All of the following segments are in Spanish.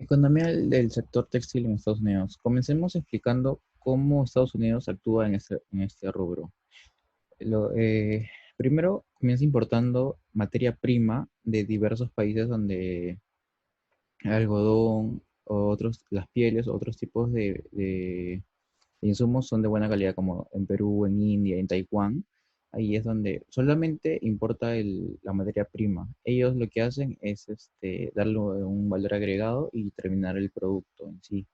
Economía del sector textil en Estados Unidos. Comencemos explicando cómo Estados Unidos actúa en este rubro. Primero, comienza importando materia prima de diversos países donde el algodón, o las pieles, otros tipos de insumos son de buena calidad, como en Perú, en India, en Taiwán. Ahí es donde solamente importa la materia prima. Ellos lo que hacen es darle un valor agregado y terminar el producto en sí.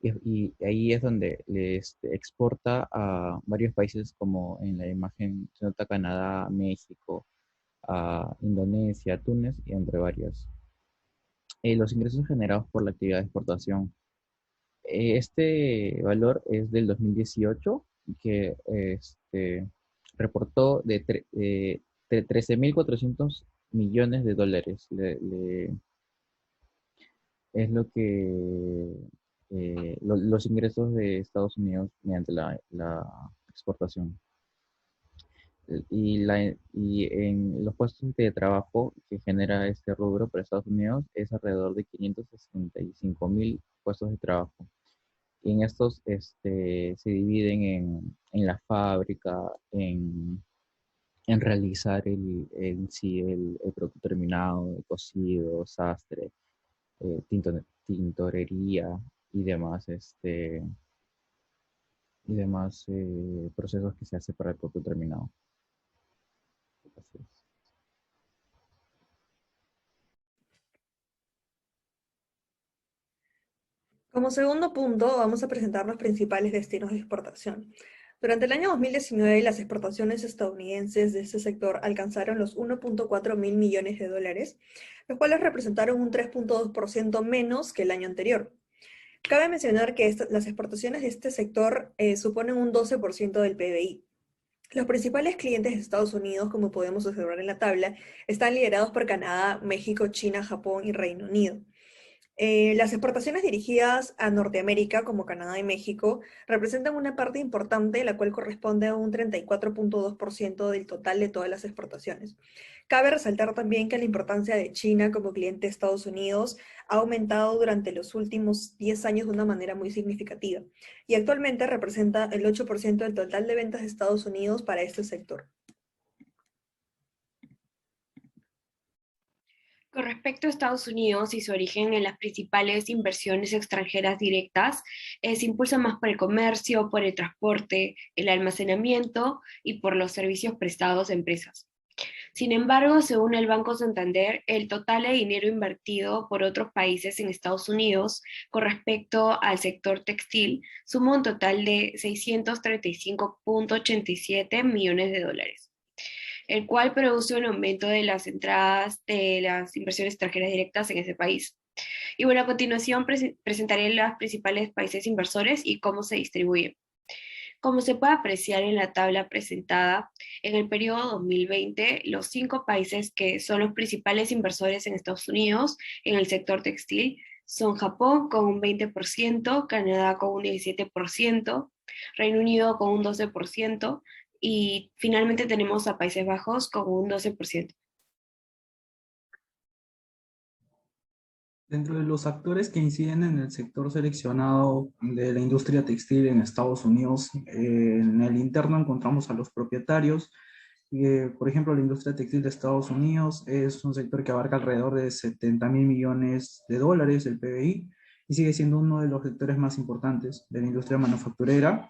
Y ahí es donde les exporta a varios países, como en la imagen se nota: Canadá, México, a Indonesia, Túnez y entre varios. Los ingresos generados por la actividad de exportación. Este valor es del 2018, que reportó de 13.400 millones de dólares. Es lo que los ingresos de Estados Unidos mediante la exportación. Y en los puestos de trabajo que genera este rubro para Estados Unidos es alrededor de 565.000 puestos de trabajo. Y en estos se dividen en la fábrica, en realizar sí, el producto terminado, el cosido, sastre, tintorería y demás procesos que se hace para el producto terminado. Así es. Como segundo punto, vamos a presentar los principales destinos de exportación. Durante el año 2019, las exportaciones estadounidenses de este sector alcanzaron los 1.4 mil millones de dólares, los cuales representaron un 3.2% menos que el año anterior. Cabe mencionar que las exportaciones de este sector suponen un 12% del PBI. Los principales clientes de Estados Unidos, como podemos observar en la tabla, están liderados por Canadá, México, China, Japón y Reino Unido. Las exportaciones dirigidas a Norteamérica, como Canadá y México, representan una parte importante, la cual corresponde a un 34.2% del total de todas las exportaciones. Cabe resaltar también que la importancia de China como cliente de Estados Unidos ha aumentado durante los últimos 10 años de una manera muy significativa y actualmente representa el 8% del total de ventas de Estados Unidos para este sector. Con respecto a Estados Unidos y su origen en las principales inversiones extranjeras directas, se impulsa más por el comercio, por el transporte, el almacenamiento y por los servicios prestados a empresas. Sin embargo, según el Banco Santander, el total de dinero invertido por otros países en Estados Unidos con respecto al sector textil suma un total de 635.87 millones de dólares, el cual produce un aumento de las entradas de las inversiones extranjeras directas en ese país. Y bueno, a continuación presentaré los principales países inversores y cómo se distribuyen. Como se puede apreciar en la tabla presentada, en el periodo 2020, los 5 países que son los principales inversores en Estados Unidos en el sector textil son Japón con un 20%, Canadá con un 17%, Reino Unido con un 12% y finalmente tenemos a Países Bajos con un 12%. Dentro de los actores que inciden en el sector seleccionado de la industria textil en Estados Unidos, en el interno encontramos a los propietarios. Por ejemplo, la industria textil de Estados Unidos es un sector que abarca alrededor de 70.000 millones de dólares del PBI y sigue siendo uno de los sectores más importantes de la industria manufacturera,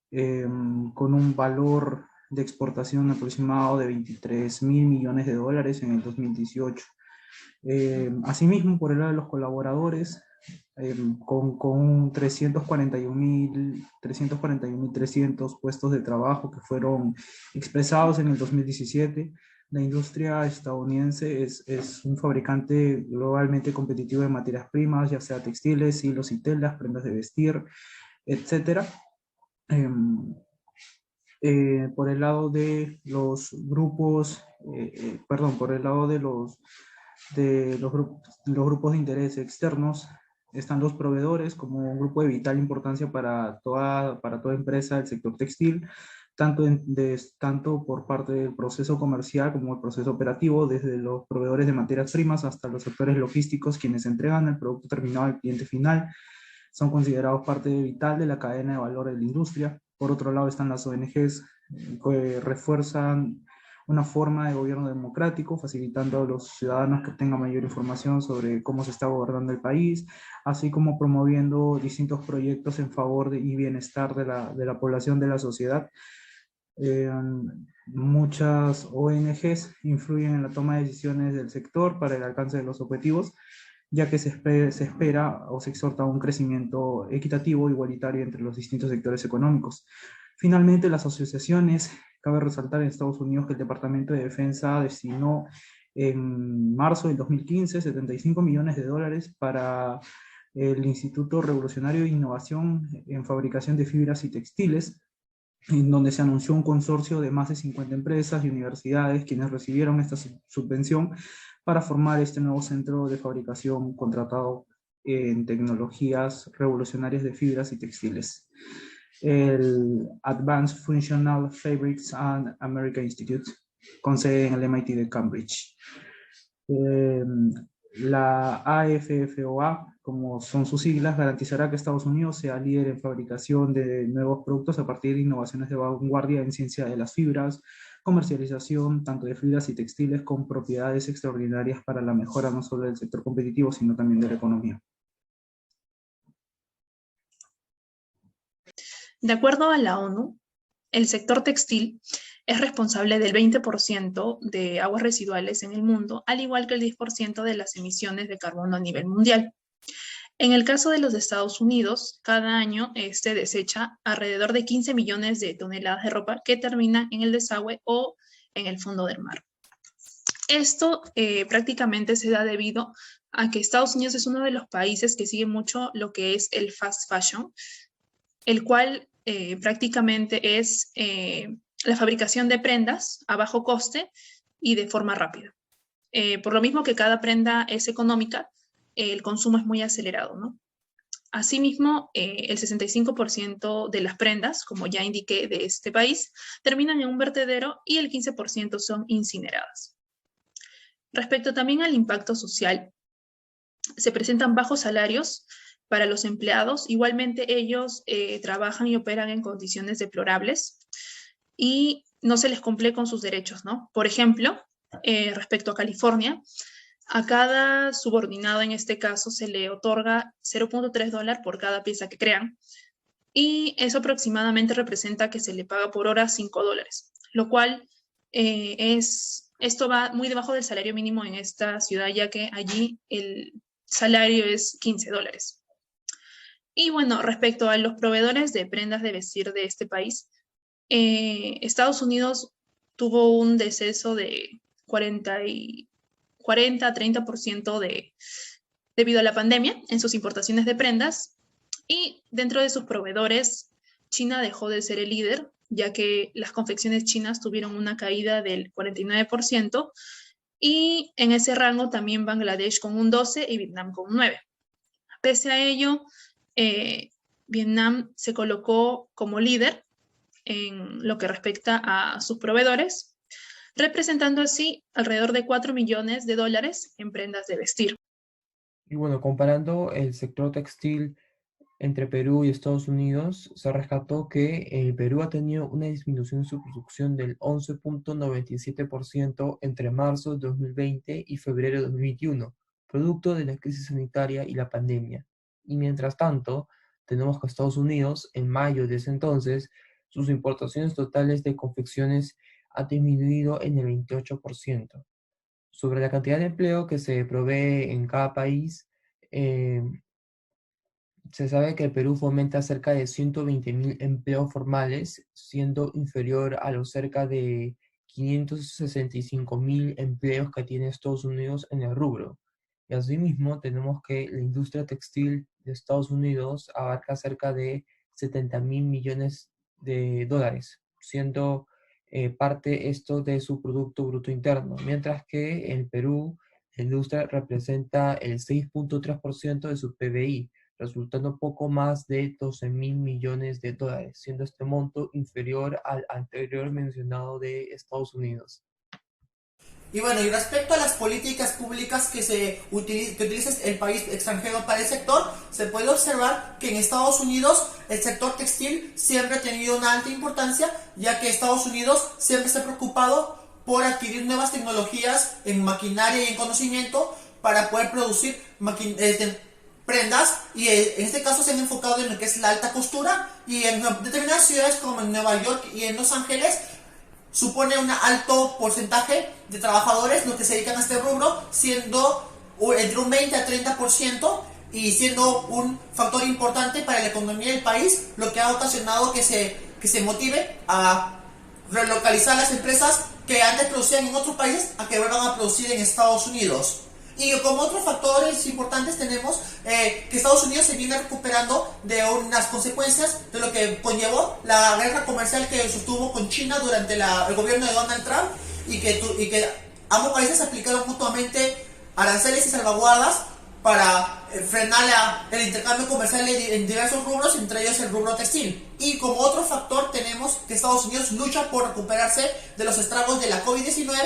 con un valor de exportación aproximado de 23.000 millones de dólares en el 2018. Asimismo, por el lado de los colaboradores, con 341.300 puestos de trabajo que fueron expresados en el 2017, la industria estadounidense es un fabricante globalmente competitivo de materias primas, ya sea textiles, hilos y telas, prendas de vestir, etc. Por el lado de los grupos, por el lado de los grupos de interés externos, están los proveedores como un grupo de vital importancia para toda empresa del sector textil, tanto por parte del proceso comercial como el proceso operativo, desde los proveedores de materias primas hasta los sectores logísticos, quienes entregan el producto terminado al cliente final, son considerados parte vital de la cadena de valor de la industria. Por otro lado están las ONGs, que refuerzan una forma de gobierno democrático, facilitando a los ciudadanos que tengan mayor información sobre cómo se está gobernando el país, así como promoviendo distintos proyectos en favor y bienestar de la población, de la sociedad. Eh, Muchas ONGs influyen en la toma de decisiones del sector para el alcance de los objetivos, ya que se espera o se exhorta a un crecimiento equitativo, igualitario entre los distintos sectores económicos. Finalmente, las asociaciones, cabe resaltar en Estados Unidos que el Departamento de Defensa destinó en marzo del 2015 $75 millones para el Instituto Revolucionario de Innovación en Fabricación de Fibras y Textiles, en donde se anunció un consorcio de más de 50 empresas y universidades quienes recibieron esta subvención para formar este nuevo centro de fabricación contratado en tecnologías revolucionarias de fibras y textiles, el Advanced Functional Fabrics and America Institute, con sede en el MIT de Cambridge. La AFFOA, como son sus siglas, garantizará que Estados Unidos sea líder en fabricación de nuevos productos a partir de innovaciones de vanguardia en ciencia de las fibras, comercialización tanto de fibras y textiles con propiedades extraordinarias para la mejora no solo del sector competitivo, sino también de la economía. De acuerdo a la ONU, el sector textil es responsable del 20% de aguas residuales en el mundo, al igual que el 10% de las emisiones de carbono a nivel mundial. En el caso de los Estados Unidos, cada año este desecha alrededor de 15 millones de toneladas de ropa que terminan en el desagüe o en el fondo del mar. Esto prácticamente se da debido a que Estados Unidos es uno de los países que sigue mucho lo que es el fast fashion, el cual prácticamente es la fabricación de prendas a bajo coste y de forma rápida. Por lo mismo que cada prenda es económica, el consumo es muy acelerado, ¿no? Asimismo, el 65% de las prendas, como ya indiqué, de este país, terminan en un vertedero y el 15% son incineradas. Respecto también al impacto social, se presentan bajos salarios para los empleados. Igualmente ellos trabajan y operan en condiciones deplorables y no se les cumple con sus derechos, ¿no? Por ejemplo, respecto a California, a cada subordinado en este caso se le otorga $0.3 por cada pieza que crean y eso aproximadamente representa que se le paga por hora $5, lo cual esto va muy debajo del salario mínimo en esta ciudad, ya que allí el salario es $15. Y bueno, respecto a los proveedores de prendas de vestir de este país, Estados Unidos tuvo un deceso de 40-30% debido a la pandemia en sus importaciones de prendas, y dentro de sus proveedores, China dejó de ser el líder, ya que las confecciones chinas tuvieron una caída del 49%, y en ese rango también Bangladesh con un 12% y Vietnam con un 9%. Pese a ello, Vietnam se colocó como líder en lo que respecta a sus proveedores, representando así alrededor de $4 millones en prendas de vestir. Y bueno, comparando el sector textil entre Perú y Estados Unidos, se rescató que Perú ha tenido una disminución en su producción del 11.97% entre marzo de 2020 y febrero de 2021, producto de la crisis sanitaria y la pandemia. Y mientras tanto, tenemos que Estados Unidos, en mayo de ese entonces, sus importaciones totales de confecciones ha disminuido en el 28%. Sobre la cantidad de empleo que se provee en cada país, se sabe que el Perú fomenta cerca de 120.000 empleos formales, siendo inferior a los cerca de 565.000 empleos que tiene Estados Unidos en el rubro. Y asimismo, tenemos que la industria textil de Estados Unidos abarca cerca de 70.000 millones de dólares, siendo parte esto de su Producto Bruto Interno, mientras que en Perú la industria representa el 6.3% de su PBI, resultando poco más de 12.000 millones de dólares, siendo este monto inferior al anterior mencionado de Estados Unidos. Y bueno, y respecto a las políticas públicas que utiliza el país extranjero para el sector, se puede observar que en Estados Unidos el sector textil siempre ha tenido una alta importancia, ya que Estados Unidos siempre se ha preocupado por adquirir nuevas tecnologías en maquinaria y en conocimiento para poder producir prendas, y en este caso se han enfocado en lo que es la alta costura, y en determinadas ciudades como en Nueva York y en Los Ángeles supone un alto porcentaje de trabajadores los que se dedican a este rubro, siendo entre un 20 a 30%, y siendo un factor importante para la economía del país, lo que ha ocasionado que se motive a relocalizar las empresas que antes producían en otros países a que vuelvan a producir en Estados Unidos. Y como otros factores importantes tenemos que Estados Unidos se viene recuperando de unas consecuencias de lo que conllevó la guerra comercial que sostuvo con China durante el gobierno de Donald Trump, y que ambos países aplicaron mutuamente aranceles y salvaguardas para frenar el intercambio comercial en diversos rubros, entre ellos el rubro textil. Y como otro factor tenemos que Estados Unidos lucha por recuperarse de los estragos de la COVID-19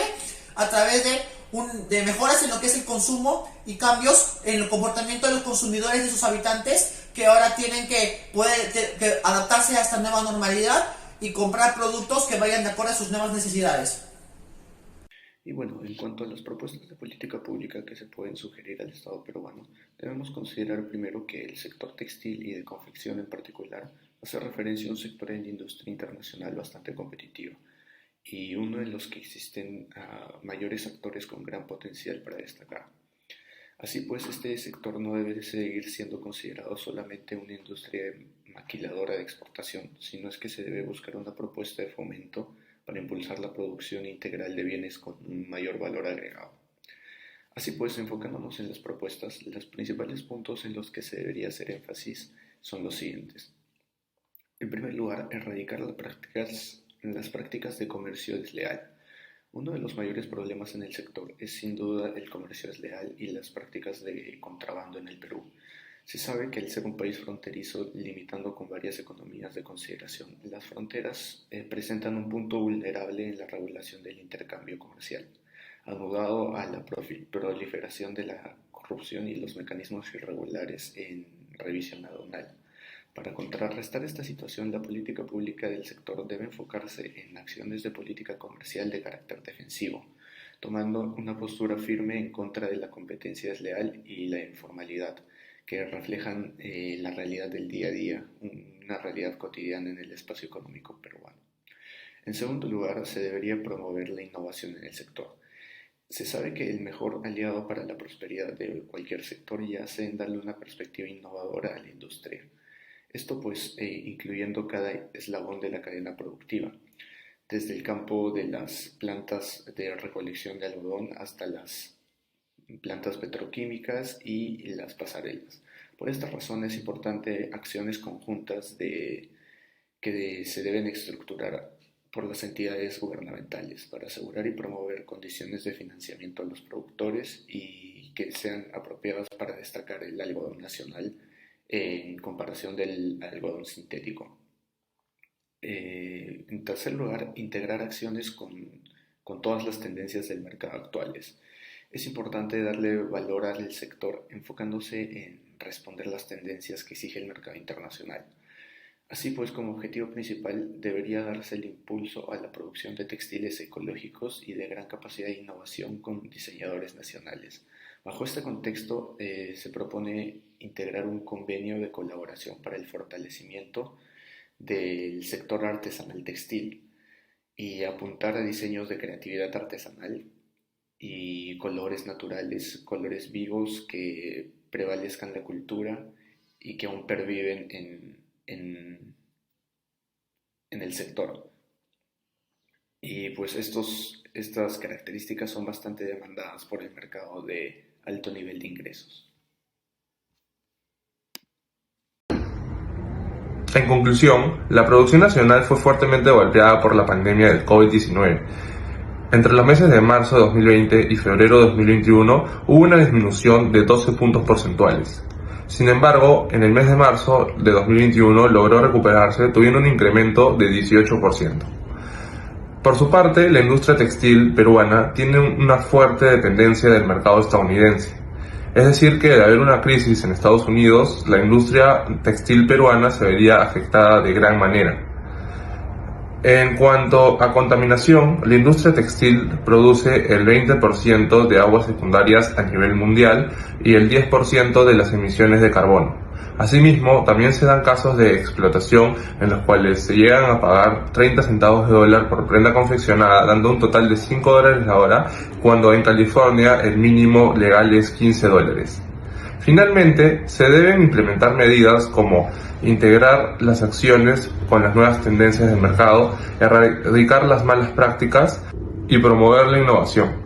a través de mejoras en lo que es el consumo y cambios en el comportamiento de los consumidores, de sus habitantes, que ahora tienen que adaptarse a esta nueva normalidad y comprar productos que vayan de acuerdo a sus nuevas necesidades. Y bueno, en cuanto a las propuestas de política pública que se pueden sugerir al Estado peruano, debemos considerar primero que el sector textil y de confección en particular hace referencia a un sector en la industria internacional bastante competitivo, y uno de los que existen mayores actores con gran potencial para destacar. Así pues, este sector no debe de seguir siendo considerado solamente una industria maquiladora de exportación, sino es que se debe buscar una propuesta de fomento para impulsar la producción integral de bienes con un mayor valor agregado. Así pues, enfocándonos en las propuestas, los principales puntos en los que se debería hacer énfasis son los siguientes. En primer lugar, erradicar las prácticas de comercio desleal. Uno de los mayores problemas en el sector es sin duda el comercio desleal y las prácticas de contrabando en el Perú. Se sabe que al ser un país fronterizo, limitando con varias economías de consideración, las fronteras presentan un punto vulnerable en la regulación del intercambio comercial, anudado a la proliferación de la corrupción y los mecanismos irregulares en revisión aduanal. Para contrarrestar esta situación, la política pública del sector debe enfocarse en acciones de política comercial de carácter defensivo, tomando una postura firme en contra de la competencia desleal y la informalidad, que reflejan la realidad del día a día, una realidad cotidiana en el espacio económico peruano. En segundo lugar, se debería promover la innovación en el sector. Se sabe que el mejor aliado para la prosperidad de cualquier sector yace en darle una perspectiva innovadora a la industria. Esto pues incluyendo cada eslabón de la cadena productiva, desde el campo de las plantas de recolección de algodón hasta las plantas petroquímicas y las pasarelas. Por esta razón es importante acciones conjuntas que se deben estructurar por las entidades gubernamentales para asegurar y promover condiciones de financiamiento a los productores y que sean apropiadas para destacar el algodón nacional en comparación del algodón sintético. En tercer lugar, integrar acciones con todas las tendencias del mercado actuales. Es importante darle valor al sector enfocándose en responder las tendencias que exige el mercado internacional. Así pues, como objetivo principal debería darse el impulso a la producción de textiles ecológicos y de gran capacidad de innovación con diseñadores nacionales. Bajo este contexto, se propone integrar un convenio de colaboración para el fortalecimiento del sector artesanal textil y apuntar a diseños de creatividad artesanal y colores naturales, colores vivos que prevalezcan la cultura y que aún perviven en el sector. Y pues estas características son bastante demandadas por el mercado de alto nivel de ingresos. En conclusión, la producción nacional fue fuertemente golpeada por la pandemia del COVID-19. Entre los meses de marzo de 2020 y febrero de 2021 hubo una disminución de 12 puntos porcentuales. Sin embargo, en el mes de marzo de 2021 logró recuperarse, tuviendo un incremento de 18%. Por su parte, la industria textil peruana tiene una fuerte dependencia del mercado estadounidense. Es decir, que de haber una crisis en Estados Unidos, la industria textil peruana se vería afectada de gran manera. En cuanto a contaminación, la industria textil produce el 20% de aguas secundarias a nivel mundial y el 10% de las emisiones de carbono. Asimismo, también se dan casos de explotación en los cuales se llegan a pagar 30 centavos de dólar por prenda confeccionada, dando un total de $5 la hora, cuando en California el mínimo legal es $15. Finalmente, se deben implementar medidas como integrar las acciones con las nuevas tendencias del mercado, erradicar las malas prácticas y promover la innovación.